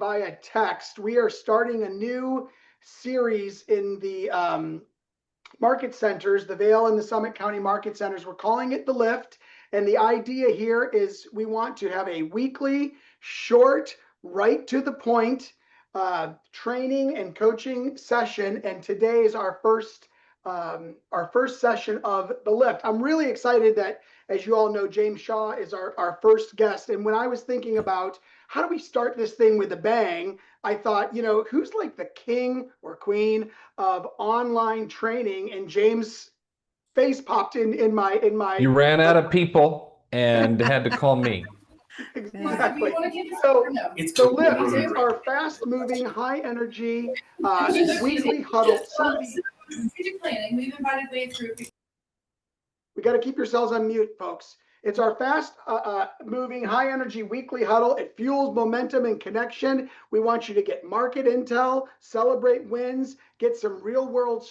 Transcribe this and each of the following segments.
via text. We are starting a new series in the market centers, the Vail and the Summit County market centers. We're calling it The Lift. And the idea here is we want to have a weekly, short, right to the point training and coaching session. And today is our first session of The Lift. I'm really excited that, as you all know, James Shaw is our first guest. And when I was thinking about how do we start this thing with a bang, I thought, who's like the king or queen of online training? And James' face popped in my. You ran out of people and had to call me. Exactly. So The Lift is our fast-moving, high-energy weekly huddle. Strategic planning. We've invited Wade through. We got to keep yourselves on mute, folks. It's our fast-moving, high-energy weekly huddle. It fuels momentum and connection. We want you to get market intel, celebrate wins, get some real-world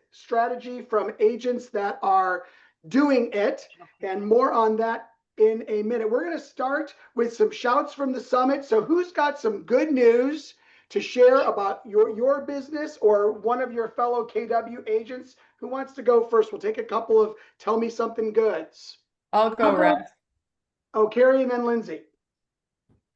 strategy from agents that are doing it, and more on that in a minute. We're going to start with some shouts from the summit. So who's got some good news to share about your business or one of your fellow KW agents? Who wants to go first? We'll take a couple of tell me something goods. I'll go, Russ. Oh, Carrie and then Lindsay.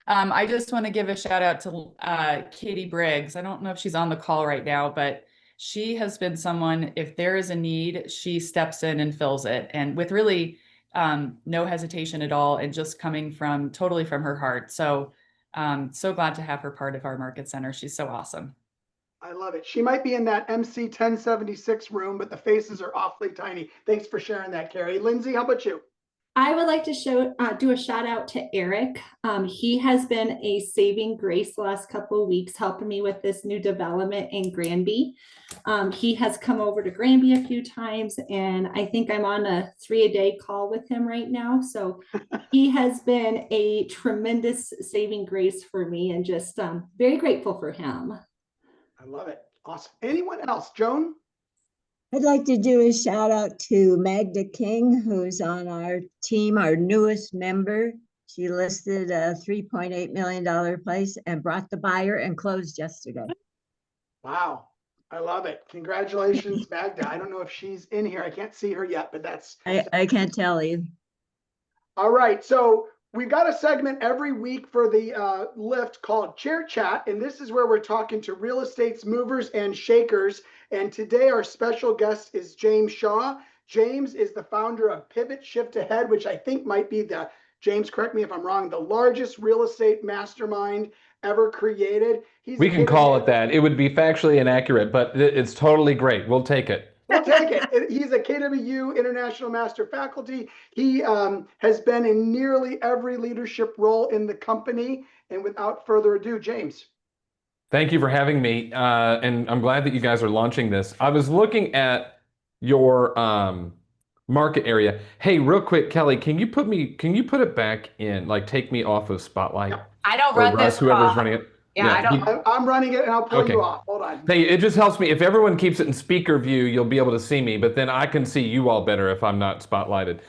I just want to give a shout out to Katie Briggs. I don't know if she's on the call right now, but she has been someone, if there is a need, she steps in and fills it. And with really no hesitation at all, and just coming totally from her heart. So so glad to have her part of our market center. She's so awesome. I love it. She might be in that MC 1076 room, but the faces are awfully tiny. Thanks for sharing that, Carrie. Lindsay, how about you? I would like to do a shout out to Eric. He has been a saving grace the last couple of weeks, helping me with this new development in Granby. He has come over to Granby a few times, and I think I'm on a 3-a-day call with him right now. So he has been a tremendous saving grace for me, and just very grateful for him. I love it. Awesome. Anyone else? Joan? I'd like to do a shout out to Magda King, who's on our team, our newest member. She listed a $3.8 million place and brought the buyer and closed yesterday. Wow. I love it. Congratulations, Magda. I don't know if she's in here. I can't see her yet, but that's. I can't tell you. All right. So we've got a segment every week for the Lift called Chair Chat, and this is where we're talking to real estate's movers and shakers. And today our special guest is James Shaw. James is the founder of Pivot Shift Ahead, which I think might be James, correct me if I'm wrong, the largest real estate mastermind ever created. We can call it that. It would be factually inaccurate, but it's totally great. We'll take it. We'll take it. He's a KWU International Master Faculty. He has been in nearly every leadership role in the company. And without further ado, James. Thank you for having me. And I'm glad that you guys are launching this. I was looking at your market area. Hey, real quick, Kelly, can you put it back in, like take me off of Spotlight? I don't run Russ, this. whoever's running it. Yeah, I'm running it and I'll pull you off. Hold on. Hey, it just helps me. If everyone keeps it in speaker view, you'll be able to see me, but then I can see you all better if I'm not spotlighted.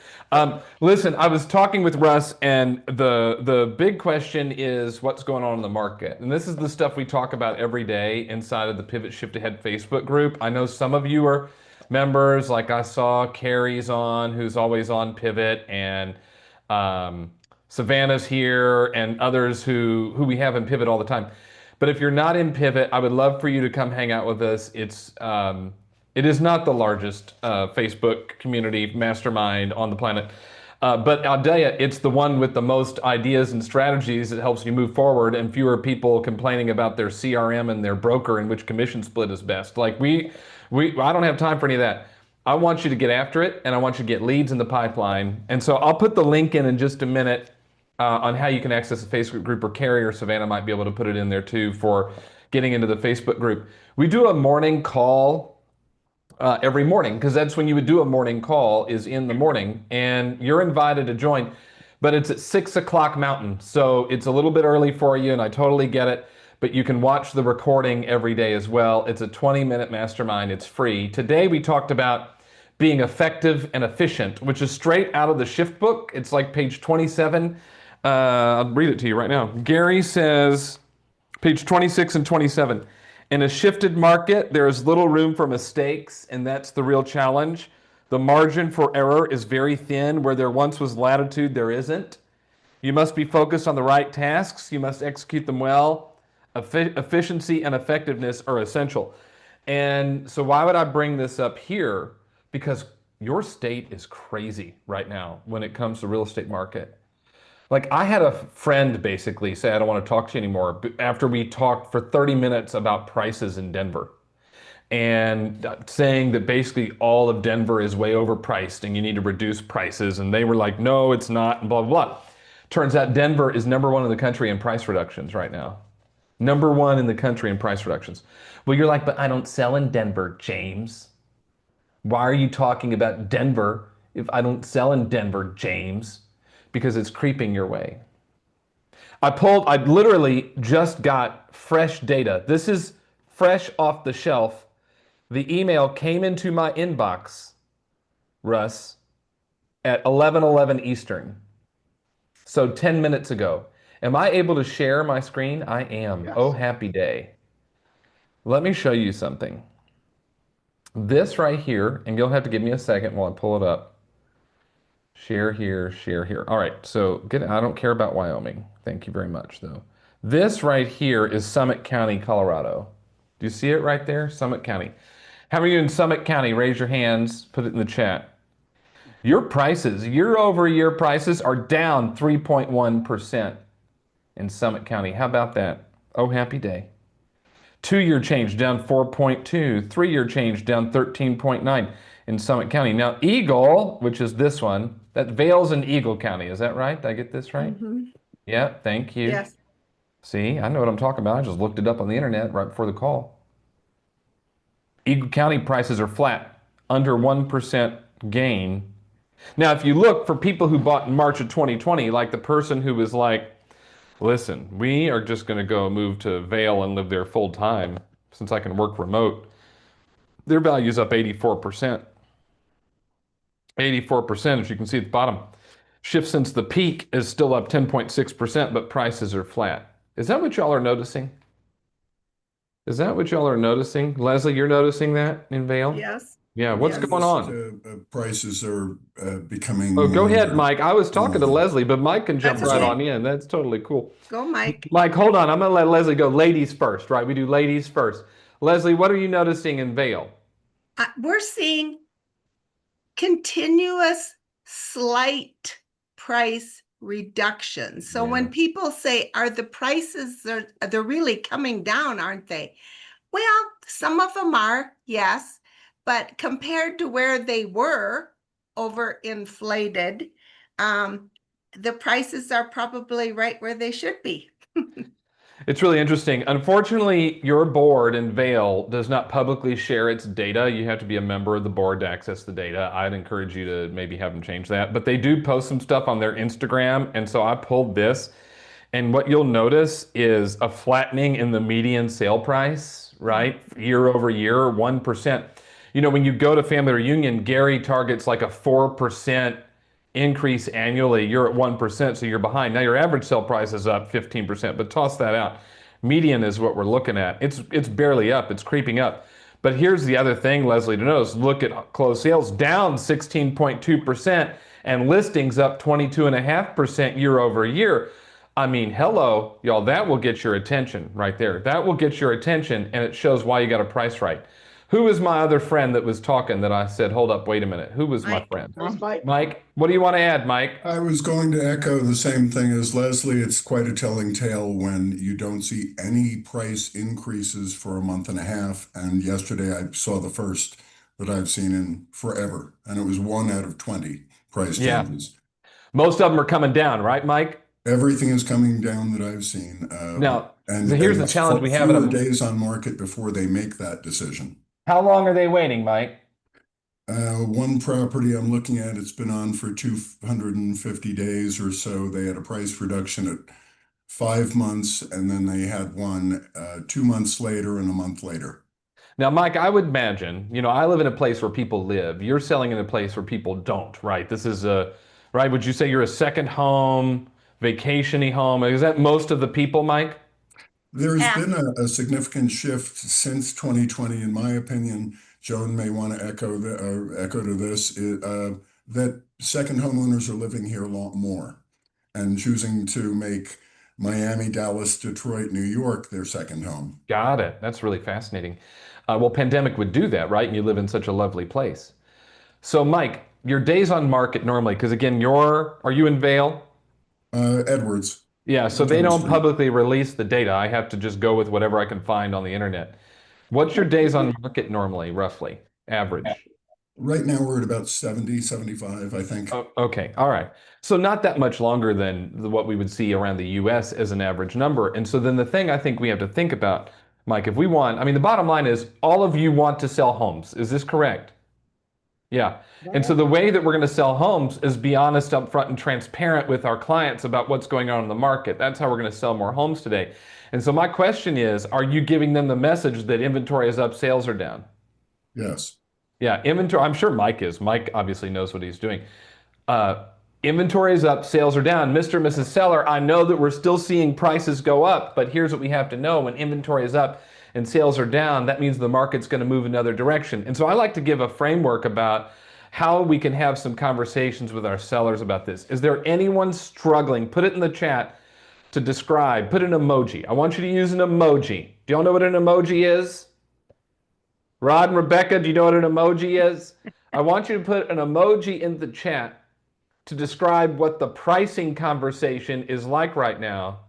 Listen, I was talking with Russ, and the big question is what's going on in the market. And this is the stuff we talk about every day inside of the Pivot Shift Ahead Facebook group. I know some of you are members, like I saw Carrie's on, who's always on Pivot, and Savannah's here, and others who we have in Pivot all the time. But if you're not in Pivot, I would love for you to come hang out with us. It is not the largest Facebook community mastermind on the planet, but I'll tell you, it's the one with the most ideas and strategies that helps you move forward, and fewer people complaining about their CRM and their broker and which commission split is best. Like I don't have time for any of that. I want you to get after it, and I want you to get leads in the pipeline. And so I'll put the link in just a minute on how you can access the Facebook group, or Carrie or Savannah might be able to put it in there too for getting into the Facebook group. We do a morning call every morning, because that's when you would do a morning call, is in the morning, and you're invited to join, but it's at 6 o'clock Mountain. So it's a little bit early for you, and I totally get it, but you can watch the recording every day as well. It's a 20-minute mastermind. It's free. Today we talked about being effective and efficient, which is straight out of the Shift book. It's like page 27. I'll read it to you right now. Gary says, Page 26 and 27. In a shifted market, there is little room for mistakes, and that's the real challenge. The margin for error is very thin. Where there once was latitude, there isn't. You must be focused on the right tasks. You must execute them well. Efficiency and effectiveness are essential. And so why would I bring this up here? Because your state is crazy right now when it comes to real estate market. Like I had a friend basically say, I don't want to talk to you anymore after we talked for 30 minutes about prices in Denver and saying that basically all of Denver is way overpriced and you need to reduce prices. And they were like, no, it's not, and blah, blah, blah. Turns out Denver is #1 in the country in price reductions right now. #1 in the country in price reductions. Well, you're like, but I don't sell in Denver, James. Why are you talking about Denver if I don't sell in Denver, James? Because it's creeping your way. I literally just got fresh data. This is fresh off the shelf. The email came into my inbox, Russ, at 11:11 Eastern. So 10 minutes ago. Am I able to share my screen? I am. Yes. Oh, happy day. Let me show you something. This right here, and you'll have to give me a second while I pull it up. Share here, share here. All right, so I don't care about Wyoming. Thank you very much, though. This right here is Summit County, Colorado. Do you see it right there? Summit County. How many of you in Summit County? Raise your hands, put it in the chat. Your prices, year-over-year prices are down 3.1% in Summit County. How about that? Oh, happy day. 2-year change down 4.2, 3-year change down 13.9 in Summit County. Now, Eagle, which is this one, that Vail's in Eagle County. Is that right? Did I get this right? Yeah, thank you. Yes. See, I know what I'm talking about. I just looked it up on the internet right before the call. Eagle County prices are flat, under 1% gain. Now, if you look for people who bought in March of 2020, like the person who was like, listen, we are just going to go move to Vail and live there full time since I can work remote. Their value's up 84%. 84%, as you can see at the bottom. Shift since the peak is still up 10.6%, but prices are flat. Is that what y'all are noticing? Is that what y'all are noticing? Leslie, you're noticing that in Vail? Yes. Yeah, what's Yes. going on? Prices are becoming. Oh, go ahead, more- Mike. I was talking to Leslie, but Mike can jump That's right okay. on in. That's totally cool. Go, Mike. Mike, hold on. I'm going to let Leslie go. Ladies first, right? We do ladies first. Leslie, what are you noticing in Vail? We're seeing continuous slight price reductions. So when Yeah. people say, are the prices, they're really coming down, aren't they? Well, some of them are, yes. But compared to where they were overinflated, the prices are probably right where they should be. It's really interesting. Unfortunately, your board in Vail does not publicly share its data. You have to be a member of the board to access the data. I'd encourage you to maybe have them change that. But they do post some stuff on their Instagram. And so I pulled this. And what you'll notice is a flattening in the median sale price, right? Year over year, 1%. You know, when you go to family reunion, Gary targets like a 4% increase annually. You're at 1%, so you're behind. Now your average sale price is up 15%, but toss that out. Median is what we're looking at. It's barely up, it's creeping up. But here's the other thing, Leslie, to notice. Look at closed sales down 16.2% and listings up 22.5% year over year. I mean, hello, y'all, that will get your attention right there. That will get your attention, and it shows why you got a price right. Who was my other friend that was talking that I said, hold up, wait a minute. Who was my Mike. friend? That was Mike. Mike, what do you want to add, Mike? I was going to echo the same thing as Leslie. It's quite a telling tale when you don't see any price increases for a month and a half. And yesterday I saw the first that I've seen in forever. And it was 1 out of 20 price Yeah. changes. Most of them are coming down, right, Mike? Everything is coming down that I've seen. Now, and so here's the it's challenge we have in fewer a- days on market before they make that decision. How long are they waiting, Mike? One property I'm looking at, it's been on for 250 days or so. They had a price reduction at 5 months, and then they had one 2 months later and a month later. Now, Mike, I would imagine, you know, I live in a place where people live. You're selling in a place where people don't, right? This is right? Would you say you're a second home, vacation-y home? Is that most of the people, Mike? There's Yeah. been a significant shift since 2020, in my opinion. Joan may want to echo to this, that second homeowners are living here a lot more and choosing to make Miami, Dallas, Detroit, New York their second home. Got it. That's really fascinating. Well, pandemic would do that, right? And you live in such a lovely place. So, Mike, your days on market normally, because again, are you in Vail? Edwards. Yeah, so they John don't Street. publicly release the data. I have to just go with whatever I can find on the internet. What's your days on market normally, roughly, average? Right now, we're at about 70, 75, I think. Oh, okay, all right. So not that much longer than what we would see around the US as an average number. And so then the thing I think we have to think about, Mike, if we want, I mean, the bottom line is all of you want to sell homes. Is this correct? Yeah. And so the way that we're going to sell homes is be honest, upfront, and transparent with our clients about what's going on in the market. That's how we're going to sell more homes today. And so my question is, are you giving them the message that inventory is up, sales are down? Yes. Yeah, inventory, I'm sure Mike is. Mike obviously knows what he's doing. Inventory is up, sales are down. Mr. and Mrs. Seller, I know that we're still seeing prices go up, but here's what we have to know. When inventory is up and sales are down, that means the market's going to move another direction. And so I like to give a framework about how we can have some conversations with our sellers about this. Is there anyone struggling? Put it in the chat to describe. Put an emoji. I want you to use an emoji. Do y'all know what an emoji is? Rod and Rebecca, do you know what an emoji is? I want you to put an emoji in the chat to describe what the pricing conversation is like right now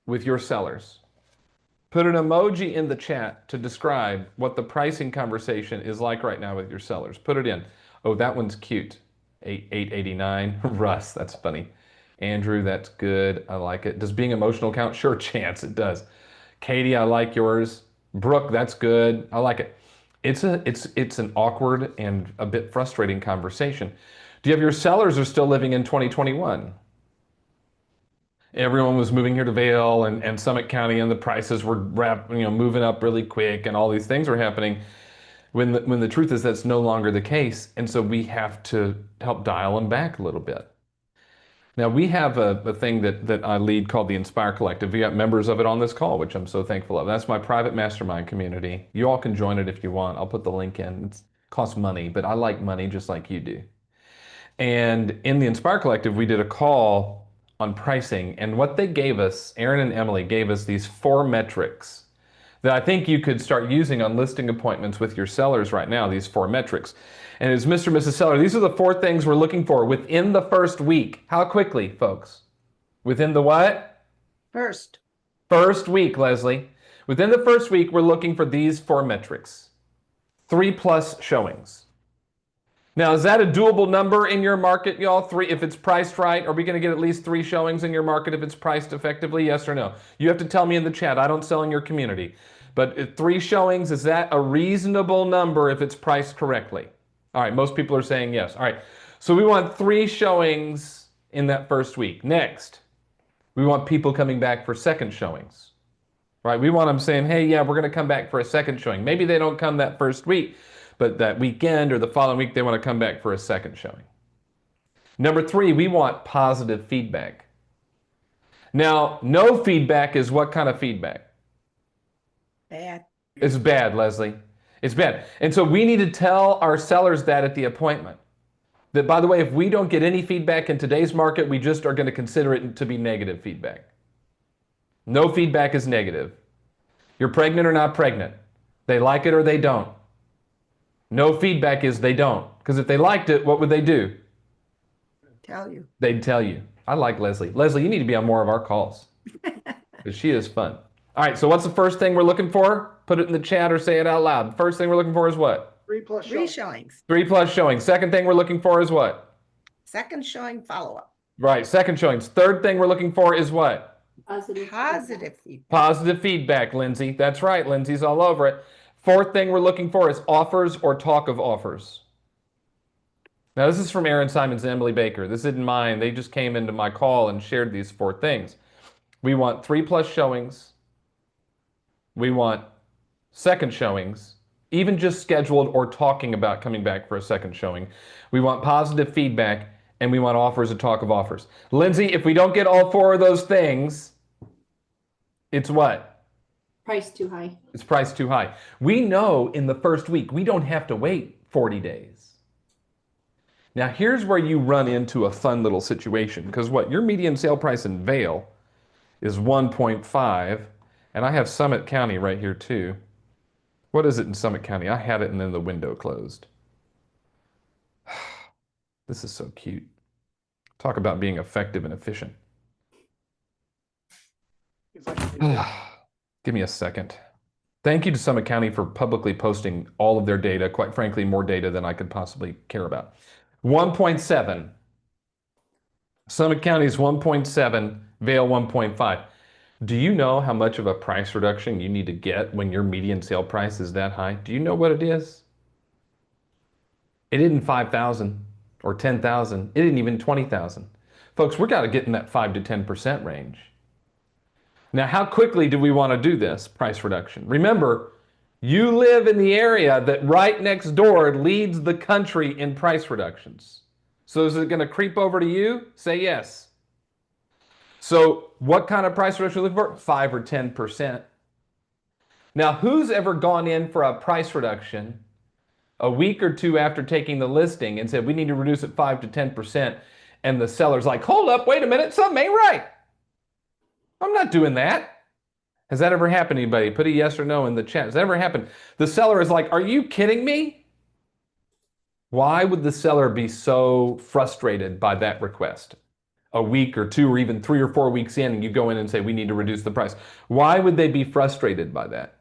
with your sellers. Put an emoji in the chat to describe what the pricing conversation is like right now with your sellers. Put it in. Oh, that one's cute. 889. Russ, that's funny. Andrew, that's good. I like it. Does being emotional count? Sure, Chance, it does. Katie, I like yours. Brooke, that's good. I like it. It's an awkward and a bit frustrating conversation. Do you have your sellers are still living in 2021? Everyone was moving here to Vail and Summit County, and the prices were moving up really quick, and all these things were happening. When the truth is that's no longer the case, and so we have to help dial them back a little bit. Now we have a thing that I lead called the Inspire Collective. We got members of it on this call, which I'm so thankful of. That's my private mastermind community. You all can join it if you want. I'll put the link in. It costs money, but I like money just like you do. And in the Inspire Collective, we did a call on pricing, and what they gave us, Aaron and Emily gave us these 4 metrics that I think you could start using on listing appointments with your sellers right now, these 4 metrics. And as Mr. and Mrs. Seller, these are the 4 things we're looking for within the first week. How quickly, folks? Within the what? First. First week, Leslie. Within the first week, we're looking for these 4 metrics. 3+ showings. Now, is that a doable number in your market, y'all? 3, if it's priced right, are we going to get at least 3 showings in your market if it's priced effectively? Yes or no? You have to tell me in the chat. I don't sell in your community. But 3 showings, is that a reasonable number if it's priced correctly? All right, most people are saying yes. All right, so we want 3 showings in that first week. Next, we want people coming back for second showings. Right? We want them saying, hey, yeah, we're going to come back for a second showing. Maybe they don't come that first week, but that weekend or the following week, they want to come back for a second showing. Number 3, we want positive feedback. Now, no feedback is what kind of feedback? Bad. It's bad, Leslie. It's bad. And so we need to tell our sellers that at the appointment. That, by the way, if we don't get any feedback in today's market, we just are going to consider it to be negative feedback. No feedback is negative. You're pregnant or not pregnant. They like it or they don't. No feedback is they don't. Because if they liked it, what would they do? Tell you. They'd tell you. I like Leslie. Leslie, you need to be on more of our calls. Because she is fun. All right, so what's the first thing we're looking for? Put it in the chat or say it out loud. The first thing we're looking for is what? 3+ 3 showings. showings. 3+ showings. Second thing we're looking for is what? Second showing follow-up. Right, second showings. Third thing we're looking for is what? Positive. Positive feedback. Positive feedback, Lindsay. That's right, Lindsay's all over it. Fourth thing we're looking for is offers or talk of offers. Now, this is from Aaron Simons and Emily Baker. This isn't mine. They just came into my call and shared these 4 things. We want 3+ showings. We want second showings, even just scheduled or talking about coming back for a second showing. We want positive feedback, and we want offers or talk of offers. Lindsay, if we don't get all 4 of those things, It's what? Price too high. It's priced too high. We know in the first week, we don't have to wait 40 days. Now, here's where you run into a fun little situation, because what your median sale price in Vail is 1.5, and I have Summit County right here too. What is it in Summit County? I had it and then the window closed. This is so cute. Talk about being effective and efficient. It's like- Give me a second. Thank you to Summit County for publicly posting all of their data, quite frankly, more data than I could possibly care about. 1.7. Summit County is 1.7, Vail 1.5. Do you know how much of a price reduction you need to get when your median sale price is that high? Do you know what it is? It isn't 5,000 or 10,000. It isn't even 20,000. Folks, we got to get in that 5 to 10% range. Now, how quickly do we want to do this price reduction? Remember, you live in the area that right next door leads the country in price reductions. So is it going to creep over to you? Say yes. So what kind of price reduction are you looking for? 5 or 10%. Now, who's ever gone in for a price reduction a week or two after taking the listing and said, we need to reduce it 5 to 10%, and the seller's like, hold up, wait a minute, something ain't right. I'm not doing that. Has that ever happened to anybody? Put a yes or no in the chat. Has that ever happened? The seller is like, are you kidding me? Why would the seller be so frustrated by that request? A week or two or even 3 or 4 weeks in, and you go in and say, we need to reduce the price. Why would they be frustrated by that?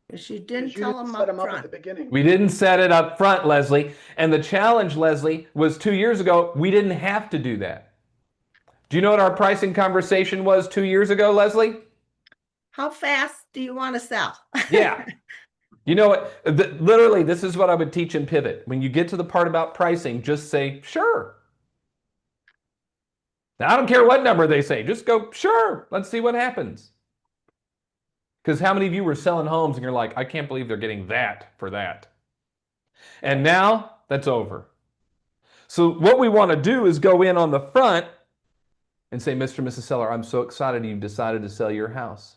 Because you didn't You tell didn't them set up them up at front. the beginning. We didn't set it up front, Leslie. And the challenge, Leslie, was 2 years ago, we didn't have to do that. Do you know what our pricing conversation was 2 years ago, Leslie? How fast do you want to sell? Yeah. You know what? Literally, this is what I would teach in Pivot. When you get to the part about pricing, just say, sure. Now, I don't care what number they say. Just go, sure. Let's see what happens. Because how many of you were selling homes and you're like, I can't believe they're getting that for that. And now that's over. So what we want to do is go in on the front and say, Mr. and Mrs. Seller, I'm so excited you've decided to sell your house.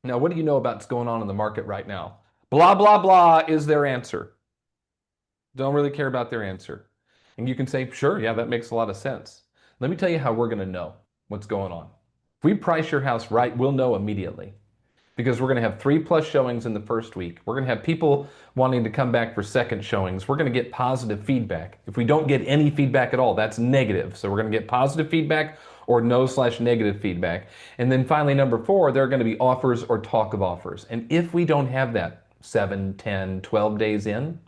Now, what do you know about what's going on in the market right now? Blah, blah, blah is their answer. Don't really care about their answer. And you can say, sure, yeah, that makes a lot of sense. Let me tell you how we're going to know what's going on. If we price your house right, we'll know immediately. Because we're going to have 3+ showings in the first week. We're going to have people wanting to come back for second showings. We're going to get positive feedback. If we don't get any feedback at all, that's negative. So we're going to get positive feedback or no/negative feedback. And then finally, number 4, there are going to be offers or talk of offers. And if we don't have that 7, 10, 12 days in,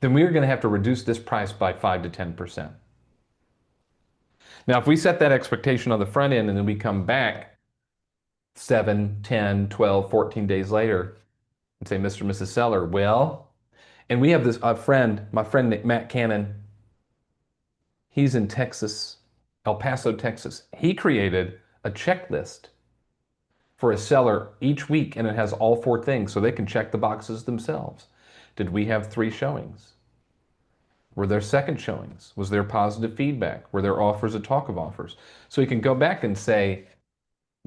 then we are going to have to reduce this price by 5 to 10%. Now, if we set that expectation on the front end and then we come back 7, 10, 12, 14 days later and say, Mr. and Mrs. Seller, well, and we have this my friend Matt Cannon. He's in Texas, El Paso, Texas. He created a checklist for a seller each week, and it has all 4 things so they can check the boxes themselves. Did we have 3 showings? Were there second showings? Was there positive feedback? Were there offers or talk of offers? So he can go back and say,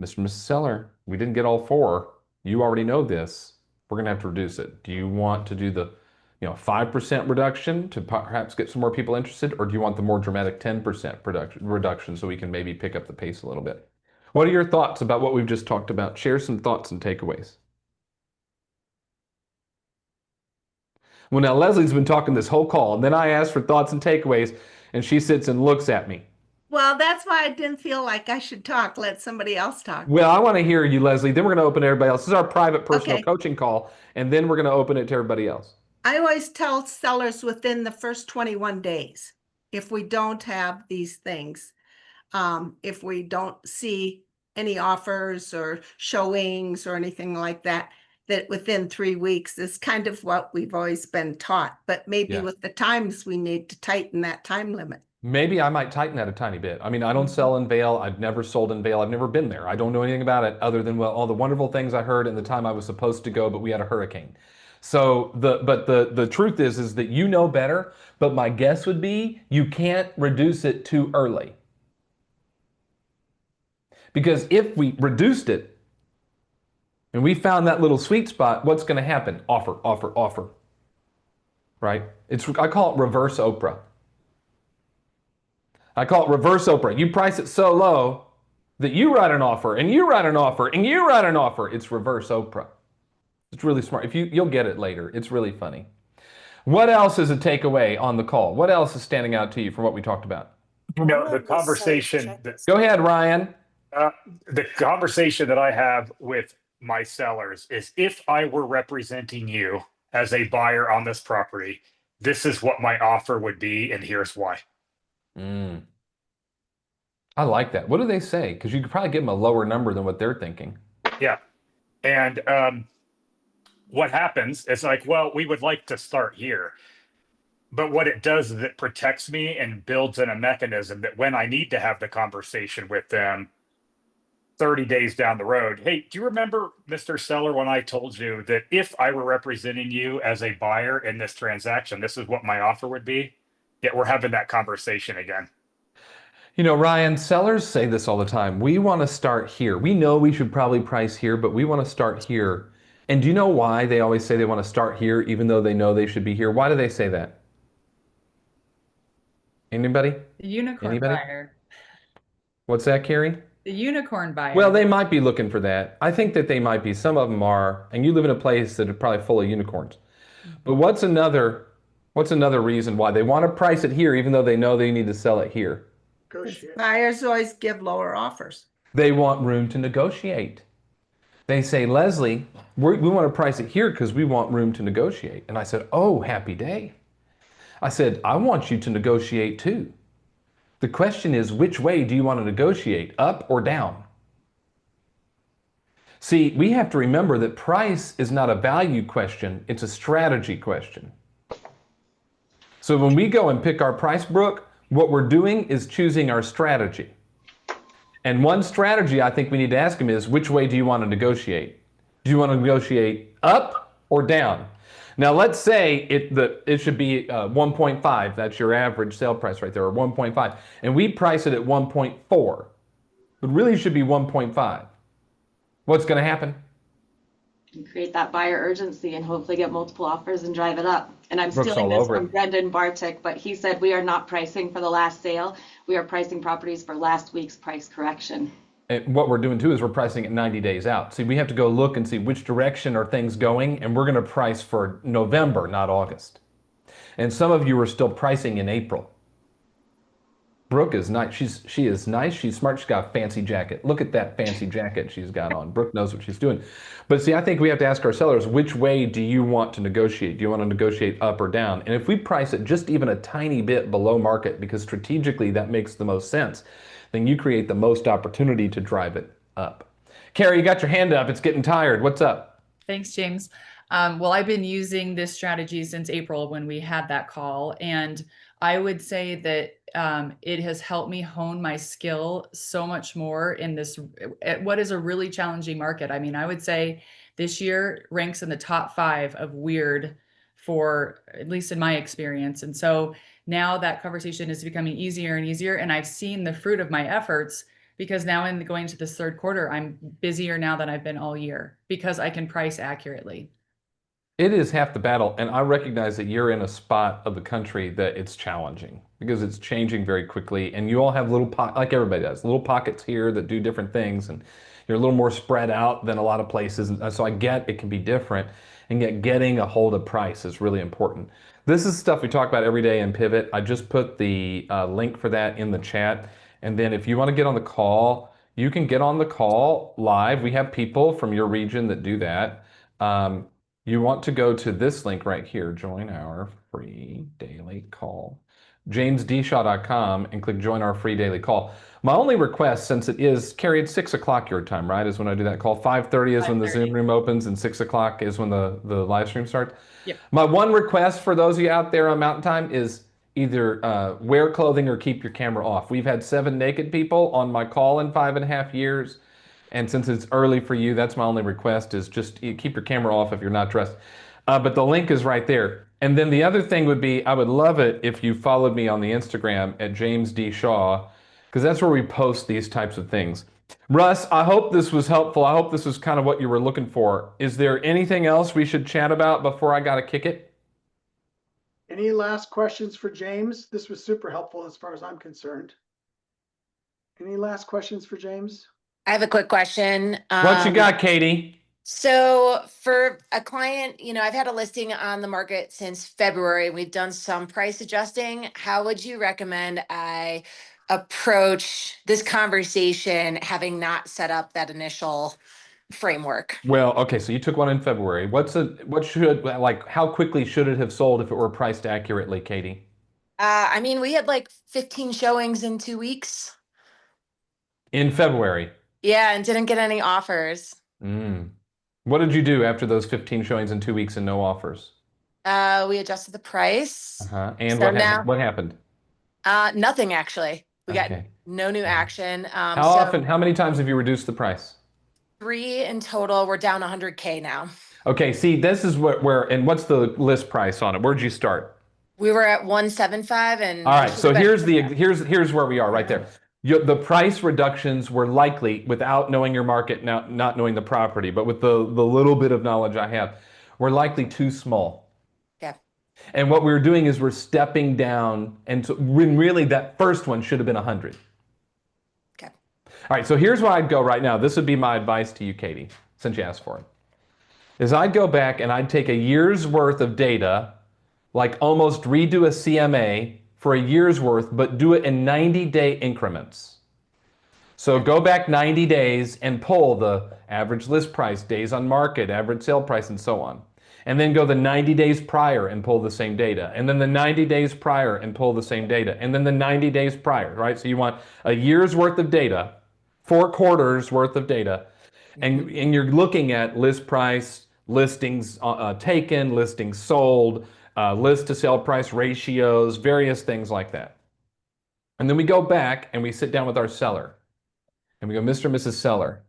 Mr. and Mrs. Seller, we didn't get all 4. You already know this. We're going to have to reduce it. Do you want to do the 5% reduction to perhaps get some more people interested, or do you want the more dramatic 10% reduction so we can maybe pick up the pace a little bit? What are your thoughts about what we've just talked about? Share some thoughts and takeaways. Well, now Leslie's been talking this whole call, and then I asked for thoughts and takeaways, and she sits and looks at me. Well, that's why I didn't feel like I should talk. Let somebody else talk. Well, I want to hear you, Leslie. Then we're going to open to everybody else. This is our private personal Okay. coaching call, and then we're going to open it to everybody else. I always tell sellers within the first 21 days, if we don't have these things, if we don't see any offers or showings or anything like that, that within 3 weeks is kind of what we've always been taught. But maybe Yeah. with the times, we need to tighten that time limit. Maybe I might tighten that a tiny bit. I mean, I don't sell in Vail. I've never sold in Vail. I've never been there. I don't know anything about it other than all the wonderful things I heard in the time I was supposed to go, but we had a hurricane. So the truth is that you know better, but my guess would be you can't reduce it too early. Because if we reduced it and we found that little sweet spot, what's going to happen? Offer, offer, offer. Right? I call it reverse Oprah. I call it reverse Oprah. You price it so low that you write an offer and you write an offer and you write an offer. It's reverse Oprah. It's really smart. You'll get it later. It's really funny. What else is a takeaway on the call? What else is standing out to you from what we talked about? You know, the conversation Go ahead, Ryan. the conversation that I have with my sellers is, if I were representing you as a buyer on this property, this is what my offer would be, and here's why. I like that. What do they say? Because you could probably give them a lower number than what they're thinking. Yeah. And what happens is like, well, we would like to start here. But what it does is it protects me and builds in a mechanism that when I need to have the conversation with them 30 days down the road, hey, do you remember, Mr. Seller, when I told you that if I were representing you as a buyer in this transaction, this is what my offer would be? Yet we're having that conversation again. You know, Ryan, sellers say this all the time. We want to start here. We know we should probably price here, but we want to start here. And do you know why they always say they want to start here, even though they know they should be here? Why do they say that? Anybody? The unicorn Anybody? buyer. What's that, Carrie? The unicorn buyer. Well, they might be looking for that. I think that they might be. Some of them are. And you live in a place that is probably full of unicorns. But what's another reason why they want to price it here, even though they know they need to sell it here? Buyers always give lower offers. They want room to negotiate. They say, Leslie, we want to price it here because we want room to negotiate. And I said, oh, happy day. I said, I want you to negotiate too. The question is, which way do you want to negotiate, up or down? See, we have to remember that price is not a value question, it's a strategy question. So when we go and pick our price, Brooke, what we're doing is choosing our strategy. And one strategy I think we need to ask them is, which way do you want to negotiate? Do you want to negotiate up or down? Now, let's say it should be 1.5. That's your average sale price right there, or 1.5. And we price it at 1.4. But really it should be 1.5. What's going to happen? And create that buyer urgency and hopefully get multiple offers and drive it up. And I'm Brooke's stealing all this over from it. Brendan Bartik, but he said we are not pricing for the last sale. We are pricing properties for last week's price correction. And what we're doing too is we're pricing it 90 days out. See, we have to go look and see which direction are things going, and we're going to price for November, not August. And some of you are still pricing in April. Brooke is nice. She is nice. She's smart. She's got a fancy jacket. Look at that fancy jacket she's got on. Brooke knows what she's doing. But see, I think we have to ask our sellers, which way do you want to negotiate? Do you want to negotiate up or down? And if we price it just even a tiny bit below market, because strategically that makes the most sense, then you create the most opportunity to drive it up. Carrie, you got your hand up. It's getting tired. What's up? Thanks, James. Well, I've been using this strategy since April when we had that call. And I would say that it has helped me hone my skill so much more in this, what is a really challenging market. I mean, I would say this year ranks in the top 5 of weird for, at least in my experience. And so now that conversation is becoming easier and easier. And I've seen the fruit of my efforts, because now in going to this third quarter, I'm busier now than I've been all year because I can price accurately. It is half the battle, and I recognize that you're in a spot of the country that it's challenging because it's changing very quickly, and you all have little like everybody does, little pockets here that do different things, and you're a little more spread out than a lot of places. And so I get it can be different, and yet getting a hold of price is really important. This is stuff we talk about every day in Pivot. I just put the link for that in the chat, and then if you want to get on the call, you can get on the call live. We have people from your region that do that. You want to go to this link right here, join our free daily call, jamesdshaw.com, and click join our free daily call. My only request, since it is, Carrie, it's 6 o'clock your time, right? Is when I do that call. 5:30 is when the Zoom room opens, and 6 o'clock is when the live stream starts. Yep. My one request for those of you out there on Mountain Time is either wear clothing or keep your camera off. We've had 7 naked people on my call in 5.5 years. And since it's early for you, that's my only request, is just keep your camera off if you're not dressed. But the link is right there. And then the other thing would be, I would love it if you followed me on the Instagram at James D. Shaw, because that's where we post these types of things. Russ, I hope this was helpful. I hope this was kind of what you were looking for. Is there anything else we should chat about before I got to kick it? Any last questions for James? This was super helpful as far as I'm concerned. Any last questions for James? I have a quick question. What you got, Katie? So for a client, I've had a listing on the market since February. We've done some price adjusting. How would you recommend I approach this conversation having not set up that initial framework? Well, okay, so you took one in February. How quickly should it have sold if it were priced accurately, Katie? We had like 15 showings in 2 weeks. In February? Yeah, and didn't get any offers. What did you do after those 15 showings in 2 weeks and no offers? We adjusted the price. And So what happened? Nothing actually. We got Okay. no new action. How many times have you reduced the price? 3 in total. We're down 100K now. Okay, see, this is and what's the list price on it? Where'd you start? We were at 175 and. All right, so here's where we are right there. The price reductions were likely, without knowing your market, not knowing the property, but with the little bit of knowledge I have, were likely too small. Yeah. And what we're doing is we're stepping down, and so when really that first one should have been 100. Okay. All right, so here's where I'd go right now. This would be my advice to you, Katie, since you asked for it. Is I'd go back and I'd take a year's worth of data, like almost redo a CMA for a year's worth, but do it in 90-day increments. So go back 90 days and pull the average list price, days on market, average sale price, and so on. And then go the 90 days prior and pull the same data. And then the 90 days prior and pull the same data. And then the 90 days prior, right? So you want a year's worth of data, 4 quarters worth of data, and you're looking at list price, listings taken, listings sold, list to sale price ratios, various things like that. And then we go back and we sit down with our seller and we go, Mr. and Mrs. Seller,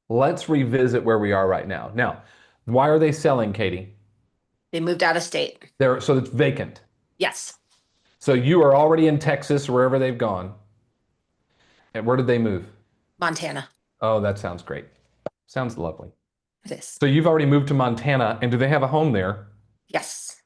let's revisit where we are right now. Now, why are they selling, Katie? They moved out of state. So it's vacant. Yes. So you are already in Texas, wherever they've gone. And where did they move? Montana. Oh, that sounds great. Sounds lovely. It is. So you've already moved to Montana, and do they have a home there? Yes.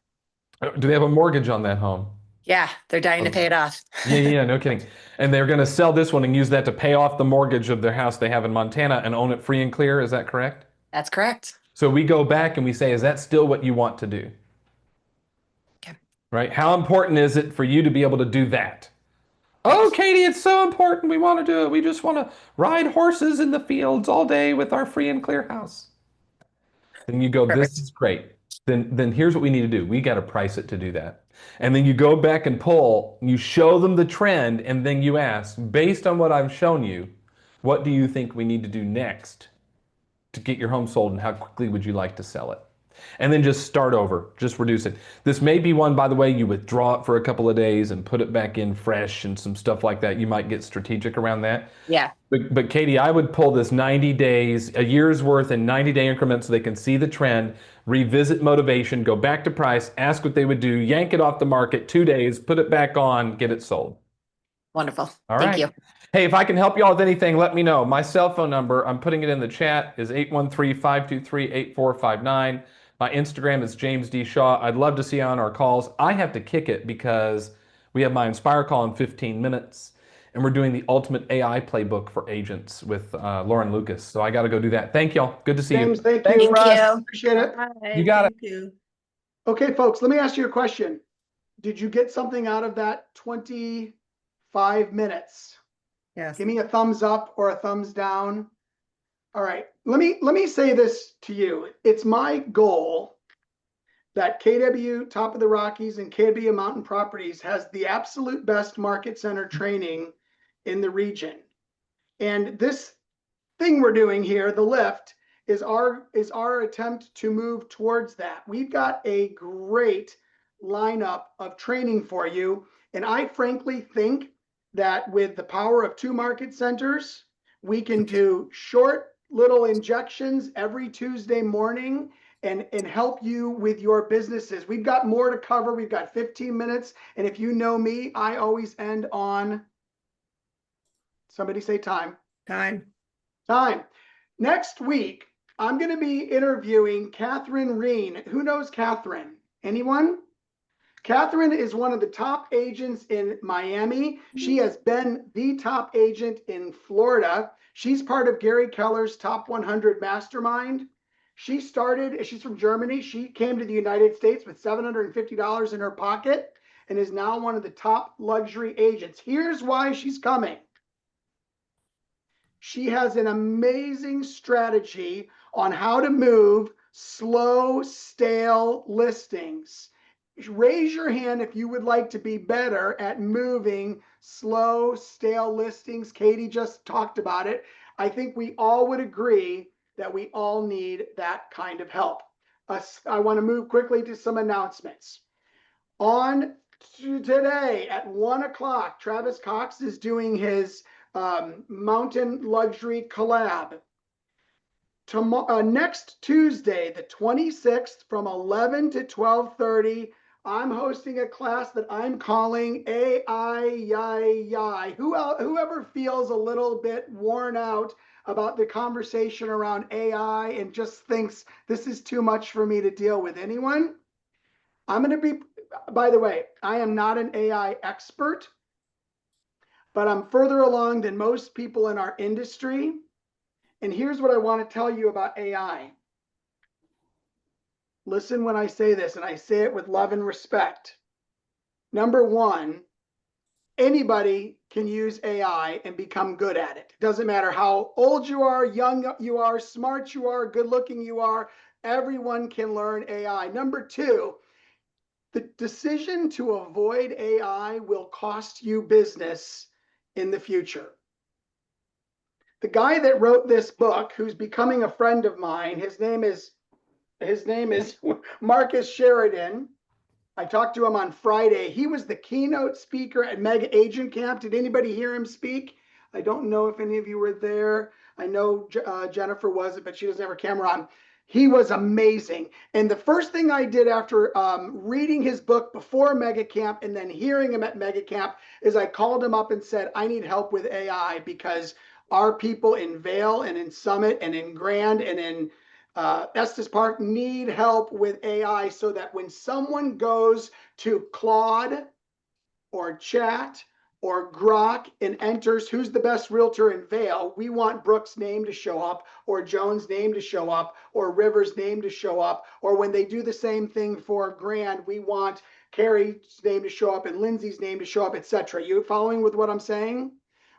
Do they have a mortgage on that home? Yeah, they're dying to pay it off. Yeah, no kidding. And they're going to sell this one and use that to pay off the mortgage of their house they have in Montana and own it free and clear. Is that correct? That's correct. So we go back and we say, is that still what you want to do? Okay. Right? How important is it for you to be able to do that? Oh, Katie, it's so important. We want to do it. We just want to ride horses in the fields all day with our free and clear house. Then you go, Perfect. this is great. Then here's what we need to do. We got to price it to do that. And then you go back and pull, you show them the trend, and then you ask, based on what I've shown you, what do you think we need to do next to get your home sold, and how quickly would you like to sell it? And then just start over, just reduce it. This may be one, by the way, you withdraw it for a couple of days and put it back in fresh and some stuff like that. You might get strategic around that. Yeah. But Katie, I would pull this 90 days, a year's worth in 90-day increments so they can see the trend, revisit motivation, go back to price, ask what they would do, yank it off the market 2 days, put it back on, get it sold. Wonderful. All Thank right. you. Hey, if I can help you all with anything, let me know. My cell phone number, I'm putting it in the chat, is 813-523-8459. My Instagram is James D. Shaw. I'd love to see you on our calls. I have to kick it because we have my Inspire call in 15 minutes, and we're doing the Ultimate AI Playbook for Agents with Lauren Lucas. So I got to go do that. Thank y'all. Good to see James, you. thank Thanks, you. Russ. Appreciate it. You got it. Thank you. Okay, folks, let me ask you a question. Did you get something out of that 25 minutes? Yes. Give me a thumbs up or a thumbs down. All right, let me say this to you. It's my goal that KW Top of the Rockies and KW Mountain Properties has the absolute best market center training in the region. And this thing we're doing here, the lift, is our attempt to move towards that. We've got a great lineup of training for you. And I frankly think that with the power of 2 market centers, we can do short little injections every Tuesday morning and help you with your businesses. We've got more to cover. We've got 15 minutes. And if you know me, I always end on, somebody say time. Time. Time. Next week, I'm going to be interviewing Catherine Reen. Who knows Catherine? Anyone? Catherine is one of the top agents in Miami. She has been the top agent in Florida. She's part of Gary Keller's Top 100 Mastermind. She's from Germany. She came to the United States with $750 in her pocket and is now one of the top luxury agents. Here's why she's coming. She has an amazing strategy on how to move slow, stale listings. Raise your hand if you would like to be better at moving slow, stale listings. Katie just talked about it. I think we all would agree that we all need that kind of help. I want to move quickly to some announcements. On today at 1 o'clock, Travis Cox is doing his Mountain Luxury Collab. Next Tuesday, the 26th, from 11 to 12:30, I'm hosting a class that I'm calling AI. Whoever feels a little bit worn out about the conversation around AI and just thinks this is too much for me to deal with. Anyone? I'm going to be, by the way, I am not an AI expert, but I'm further along than most people in our industry. And here's what I want to tell you about AI. Listen when I say this, and I say it with love and respect. Number one, anybody can use AI and become good at it. Doesn't matter how old you are, young you are, smart you are, good looking you are, everyone can learn AI. Number two, the decision to avoid AI will cost you business in the future. The guy that wrote this book, who's becoming a friend of mine, his name is Marcus Sheridan. I talked to him on Friday. He was the keynote speaker at Mega Agent Camp. Did anybody hear him speak? I don't know if any of you were there. I know Jennifer wasn't, but she doesn't have her camera on. He was amazing. And the first thing I did after reading his book before Mega Camp and then hearing him at Mega Camp is I called him up and said, I need help with AI because our people in Vail and in Summit and in Grand and in Estes Park need help with AI so that when someone goes to Claude or Chat or Grok and enters who's the best realtor in Vail, we want Brooks' name to show up or Jones' name to show up or Rivers' name to show up. Or when they do the same thing for Grand, we want Carrie's name to show up and Lindsay's name to show up, etc. You following with what I'm saying?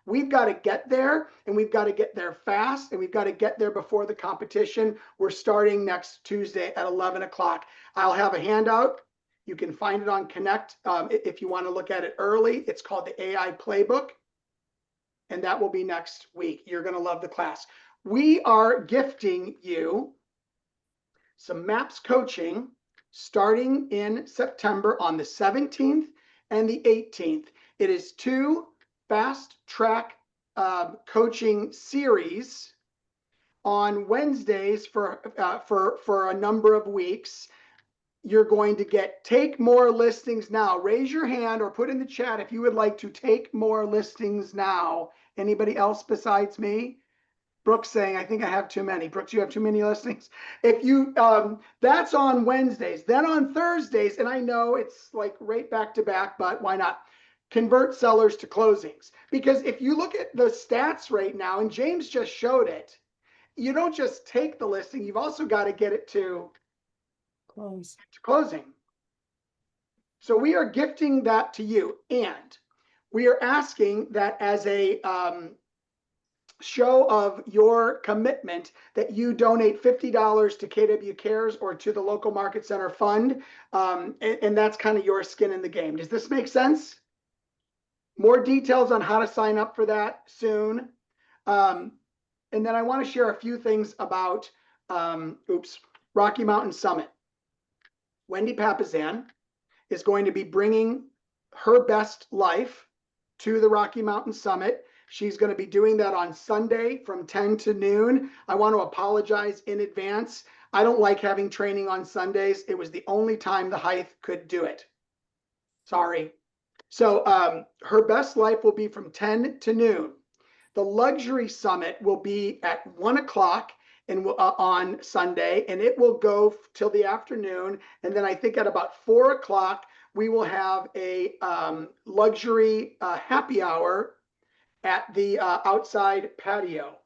We've got to get there, and we've got to get there fast, and we've got to get there before the competition. We're starting next Tuesday at 11 o'clock. I'll have a handout. You can find it on Connect if you want to look at it early. It's called the AI Playbook, and that will be next week. You're going to love the class. We are gifting you some MAPS coaching starting in September on the 17th and the 18th. It is 2 fast track coaching series on Wednesdays for a number of weeks. You're going to get Take More Listings Now. Raise your hand or put in the chat if you would like to take more listings now. Anybody else besides me? Brooks saying, I think I have too many. Brooks, you have too many listings. If you, that's on Wednesdays. Then on Thursdays, and I know it's like right back to back, but why not? Convert sellers to closings. Because if you look at the stats right now, and James just showed it, you don't just take the listing, you've also got to get it to closing. So we are gifting that to you. And we are asking that as a show of your commitment that you donate $50 to KW Cares or to the local market center fund. And that's kind of your skin in the game. Does this make sense? More details on how to sign up for that soon. And then I want to share a few things about Rocky Mountain Summit. Wendy Papazan is going to be bringing her best life to the Rocky Mountain Summit. She's going to be doing that on Sunday from 10 to noon. I want to apologize in advance. I don't like having training on Sundays. It was the only time the Hythe could do it. Sorry. So her best life will be from 10 to noon. The luxury summit will be at 1 o'clock and on Sunday, and it will go till the afternoon. And then I think at about 4 o'clock, we will have a luxury happy hour at the outside patio.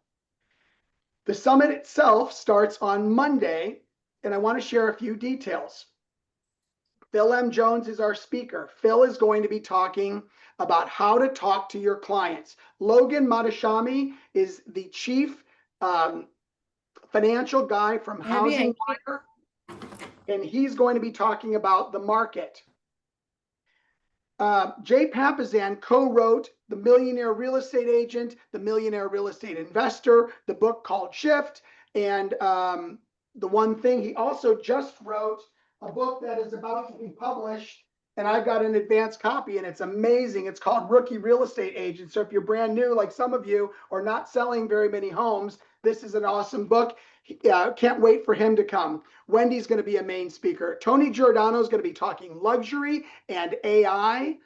The summit itself starts on Monday, and I want to share a few details. Phil M. Jones is our speaker. Phil is going to be talking about how to talk to your clients. Logan Madashami is the chief financial guy from Housing Wire, and he's going to be talking about the market. Jay Papasan co-wrote The Millionaire Real Estate Agent, The Millionaire Real Estate Investor, the book called Shift, and The One Thing. He also just wrote a book that is about to be published, and I've got an advanced copy, and it's amazing. It's called Rookie Real Estate Agent. So if you're brand new, like some of you, or not selling very many homes, this is an awesome book. Can't wait for him to come. Wendy's going to be a main speaker. Tony Giordano is going to be talking luxury and AI.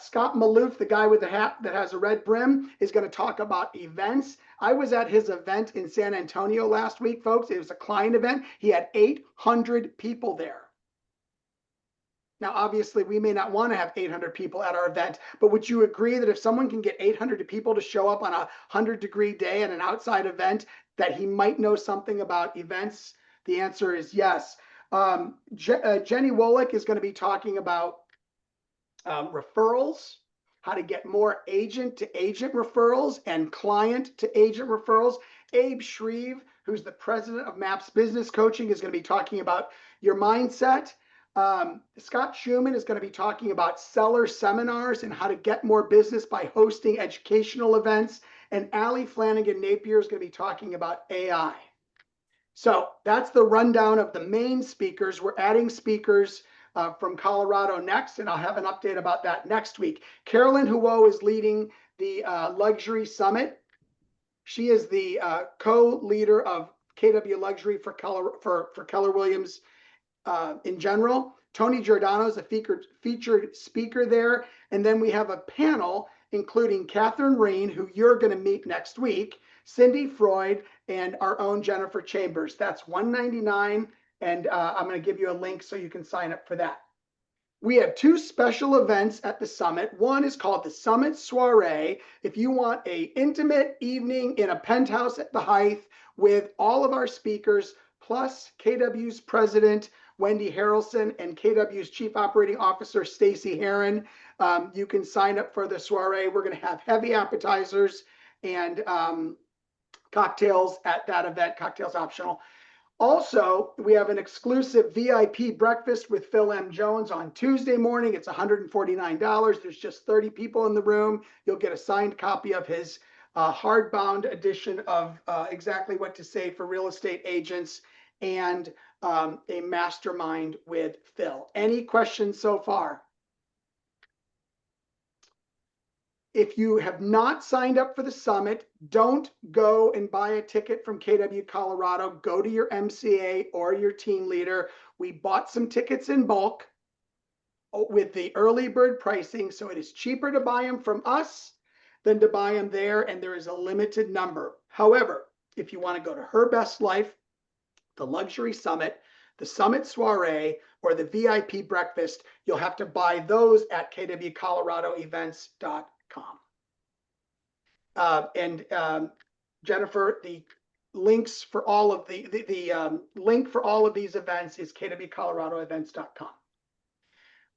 Scott Maloof, the guy with the hat that has a red brim, is going to talk about events. I was at his event in San Antonio last week, folks. It was a client event. He had 800 people there. Now, obviously, we may not want to have 800 people at our event, but would you agree that if someone can get 800 people to show up on a 100-degree day at an outside event, that he might know something about events? The answer is yes. Jenny Wolick is going to be talking about referrals, how to get more agent-to-agent referrals and client-to-agent referrals. Abe Shreve, who's the president of MAPS Business Coaching, is going to be talking about your mindset. Scott Schumann is going to be talking about seller seminars and how to get more business by hosting educational events. And Allie Flanagan Napier is going to be talking about AI. So that's the rundown of the main speakers. We're adding speakers from Colorado next, and I'll have an update about that next week. Carolyn Huo is leading the Luxury Summit. She is the co-leader of KW Luxury for Keller Williams in general. Tony Giordano is a featured speaker there. And then we have a panel including Catherine Rain, who you're going to meet next week, Cindy Freud, and our own Jennifer Chambers. That's $199, and I'm going to give you a link so you can sign up for that. We have two special events at the summit. One is called the Summit Soiree. If you want an intimate evening in a penthouse at the Hythe with all of our speakers, plus KW's president, Wendy Harrelson, and KW's Chief Operating Officer, Stacy Heron. You can sign up for the soiree. We're going to have heavy appetizers and cocktails at that event, cocktails optional. Also, we have an exclusive VIP breakfast with Phil M. Jones on Tuesday morning. It's $149. There's just 30 people in the room. You'll get a signed copy of his hardbound edition of Exactly What to Say for Real Estate Agents and a mastermind with Phil. Any questions so far? If you have not signed up for the summit, don't go and buy a ticket from KW Colorado. Go to your MCA or your team leader. We bought some tickets in bulk with the early bird pricing, so it is cheaper to buy them from us than to buy them there, and there is a limited number. However, if you want to go to Her Best Life, the Luxury Summit, the Summit Soiree, or the VIP breakfast, you'll have to buy those at kwcoloradoevents.com. Jennifer, the links for all of the link for all of these events is kwcoloradoevents.com.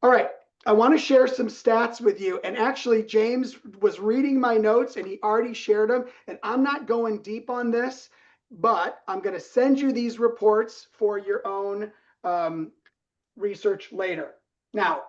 All right, I want to share some stats with you. And actually, James was reading my notes and he already shared them. And I'm not going deep on this, but I'm going to send you these reports for your own research later. Now,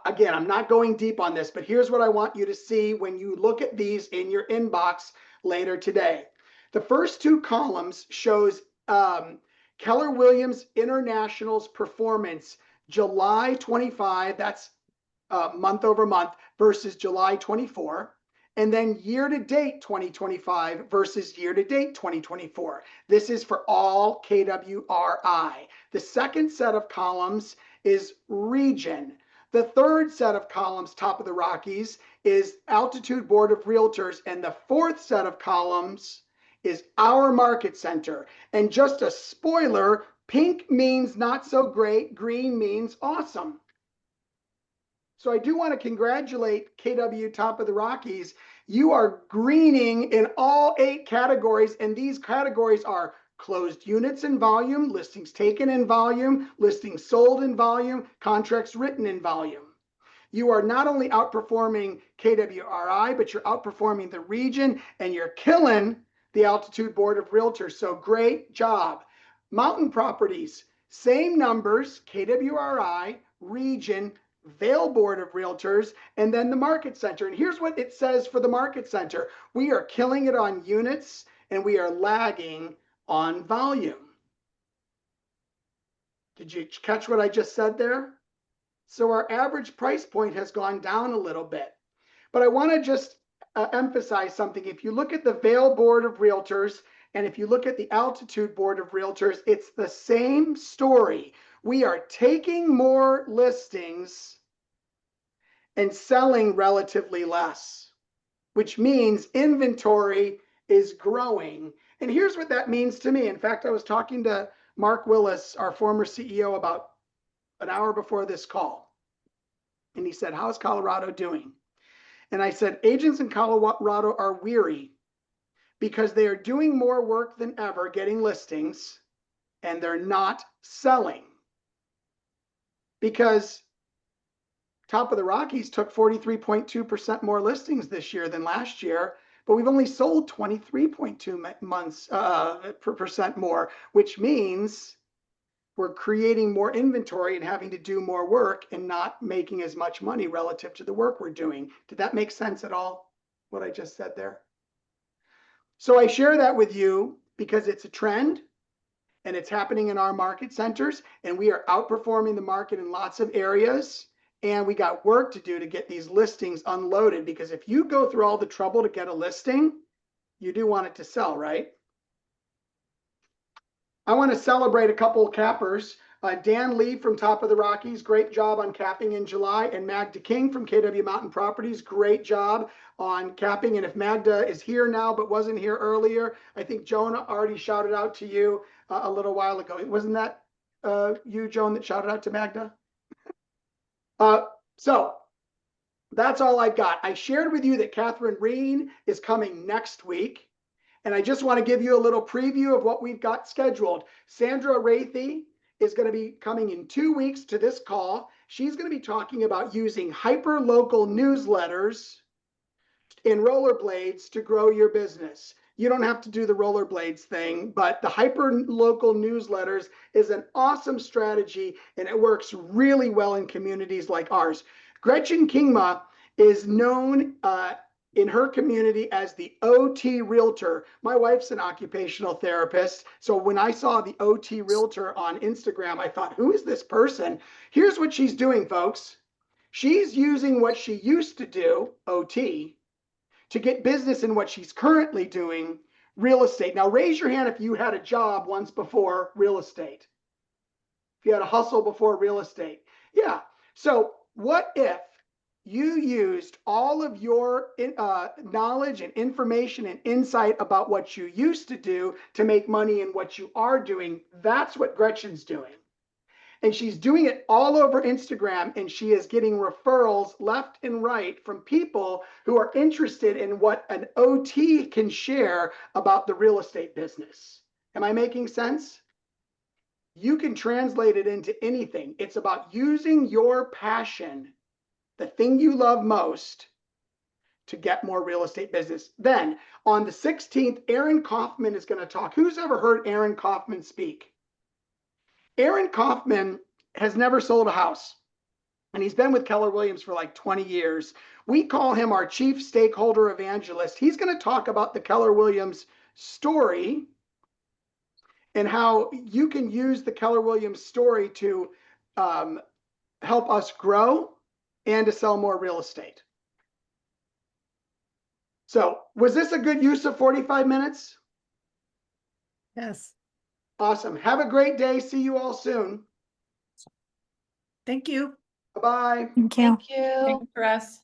again, I'm not going deep on this, but here's what I want you to see when you look at these in your inbox later today. The first two columns shows Keller Williams International's performance July 25, that's month over month, versus July 24. And then year-to-date 2025 versus year-to-date 2024. This is for all KWRI. The second set of columns is region. The third set of columns, top of the Rockies, is Altitude Board of Realtors, and the fourth set of columns is our market center. And just a spoiler, pink means not so great, green means awesome. So I do want to congratulate KW Top of the Rockies. You are greening in all 8 categories, and these categories are closed units in volume, listings taken in volume, listings sold in volume, contracts written in volume. You are not only outperforming KWRI, but you're outperforming the region, and you're killing the Altitude Board of Realtors. So great job. Mountain Properties, same numbers, KWRI, region, Vail Board of Realtors, and then the Market Center. And here's what it says for the Market Center. We are killing it on units, and we are lagging on volume. Did you catch what I just said there? So our average price point has gone down a little bit. But I want to just emphasize something. If you look at the Vail Board of Realtors, and if you look at the Altitude Board of Realtors, it's the same story. We are taking more listings and selling relatively less, which means inventory is growing. And here's what that means to me. In fact, I was talking to Mark Willis, our former CEO, about an hour before this call. And he said, how's Colorado doing? And I said, agents in Colorado are weary because they are doing more work than ever getting listings, and they're not selling. Because Top of the Rockies took 43.2% more listings this year than last year, but we've only sold 23.2% more, which means we're creating more inventory and having to do more work and not making as much money relative to the work we're doing. Did that make sense at all, what I just said there? So I share that with you because it's a trend and it's happening in our market centers, and we are outperforming the market in lots of areas. And we got work to do to get these listings unloaded, because if you go through all the trouble to get a listing, you do want it to sell, right? I want to celebrate a couple of cappers. Dan Lee from Top of the Rockies, great job on capping in July. And Magda King from KW Mountain Properties, great job on capping. And if Magda is here now but wasn't here earlier, I think Joan already shouted out to you a little while ago. Wasn't that you, Joan, that shouted out to Magda? So that's all I've got. I shared with you that Catherine Reen is coming next week. And I just want to give you a little preview of what we've got scheduled. Sandra Rathey is going to be coming in 2 weeks to this call. She's going to be talking about using hyper-local newsletters in rollerblades to grow your business. You don't have to do the rollerblades thing, but the hyper-local newsletters is an awesome strategy, and it works really well in communities like ours. Gretchen Kingma is known in her community as the OT Realtor. My wife's an occupational therapist, so when I saw the OT Realtor on Instagram, I thought, who is this person? Here's what she's doing, folks. She's using what she used to do, OT, to get business in what she's currently doing, real estate. Now, raise your hand if you had a job once before real estate. If you had a hustle before real estate. Yeah. So what if you used all of your knowledge and information and insight about what you used to do to make money in what you are doing? That's what Gretchen's doing. And she's doing it all over Instagram, and she is getting referrals left and right from people who are interested in what an OT can share about the real estate business. Am I making sense? You can translate it into anything. It's about using your passion, the thing you love most, to get more real estate business. Then on the 16th, Aaron Kaufman is going to talk. Who's ever heard Aaron Kaufman speak? Aaron Kaufman has never sold a house, and he's been with Keller Williams for like 20 years. We call him our chief stakeholder evangelist. He's going to talk about the Keller Williams story and how you can use the Keller Williams story to help us grow and to sell more real estate. So was this a good use of 45 minutes? Yes. Awesome. Have a great day. See you all soon. Thank you. Bye-bye. Thank you. Thanks, Russ.